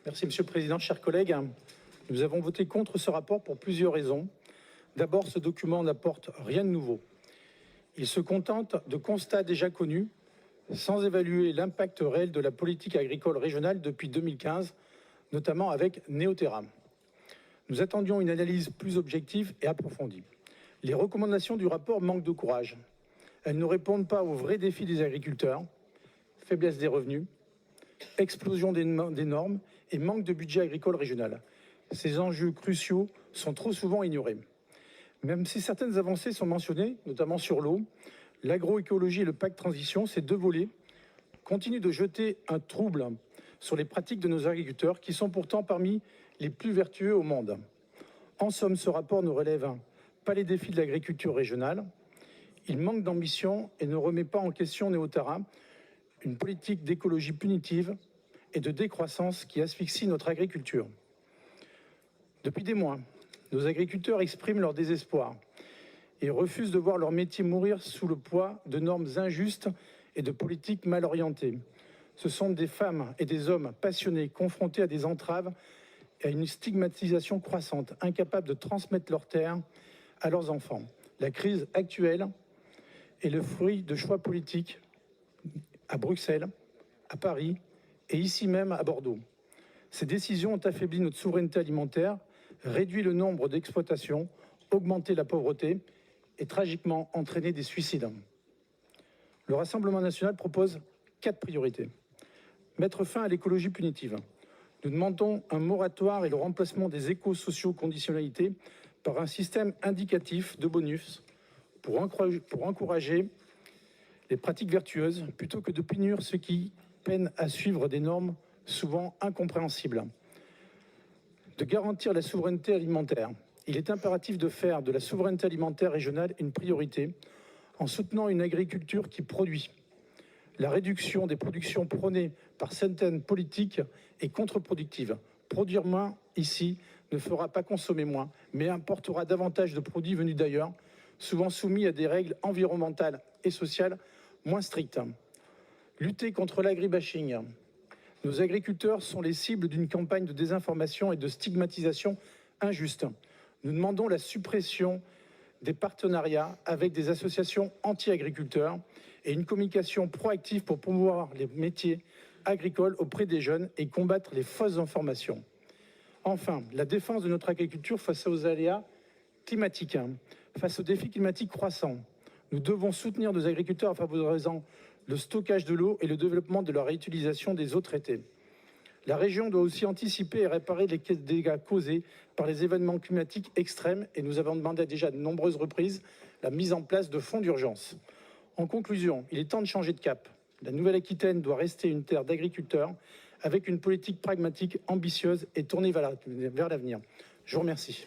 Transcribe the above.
Merci Monsieur le Président, chers collègues. Nous avons voté contre ce rapport pour plusieurs raisons. D'abord, ce document n'apporte rien de nouveau. Il se contente de constats déjà connus, sans évaluer l'impact réel de la politique agricole régionale depuis 2015, notamment avec Néoterra. Nous attendions une analyse plus objective et approfondie. Les recommandations du rapport manquent de courage. Elles ne répondent pas aux vrais défis des agriculteurs, faiblesse des revenus, explosion des normes et manque de budget agricole régional. Ces enjeux cruciaux sont trop souvent ignorés. Même si certaines avancées sont mentionnées, notamment sur l'eau, l'agroécologie et le pacte transition, ces deux volets, continuent de jeter un trouble sur les pratiques de nos agriculteurs qui sont pourtant parmi les plus vertueux au monde. En somme, ce rapport ne relève pas les défis de l'agriculture régionale. Il manque d'ambition et ne remet pas en question Néoterra, une politique d'écologie punitive et de décroissance qui asphyxie notre agriculture. Depuis des mois, nos agriculteurs expriment leur désespoir et refusent de voir leur métier mourir sous le poids de normes injustes et de politiques mal orientées. Ce sont des femmes et des hommes passionnés, confrontés à des entraves et à une stigmatisation croissante, incapables de transmettre leurs terres à leurs enfants. La crise actuelle est le fruit de choix politiques à Bruxelles, à Paris et ici même à Bordeaux. Ces décisions ont affaibli notre souveraineté alimentaire, réduit le nombre d'exploitations, augmenté la pauvreté et tragiquement entraîné des suicides. Le Rassemblement national propose 4 priorités. Mettre fin à l'écologie punitive. Nous demandons un moratoire et le remplacement des éco-socio-conditionnalités par un système indicatif de bonus pour encourager les pratiques vertueuses plutôt que de punir ceux qui peinent à suivre des normes souvent incompréhensibles. De garantir la souveraineté alimentaire. Il est impératif de faire de la souveraineté alimentaire régionale une priorité en soutenant une agriculture qui produit. La réduction des productions prônée par certaines politiques est contre-productive. Produire moins ici ne fera pas consommer moins, mais importera davantage de produits venus d'ailleurs, souvent soumis à des règles environnementales et sociales moins strictes. Lutter contre l'agribashing. Nos agriculteurs sont les cibles d'une campagne de désinformation et de stigmatisation injuste. Nous demandons la suppression des partenariats avec des associations anti-agriculteurs et une communication proactive pour promouvoir les métiers agricoles auprès des jeunes et combattre les fausses informations. Enfin, la défense de notre agriculture face aux aléas climatiques, face aux défis climatiques croissants. Nous devons soutenir nos agriculteurs en favorisant le stockage de l'eau et le développement de la réutilisation des eaux traitées. La région doit aussi anticiper et réparer les dégâts causés par les événements climatiques extrêmes et nous avons demandé déjà de nombreuses reprises la mise en place de fonds d'urgence. En conclusion, il est temps de changer de cap. La Nouvelle-Aquitaine doit rester une terre d'agriculteurs avec une politique pragmatique, ambitieuse et tournée vers l'avenir. Je vous remercie.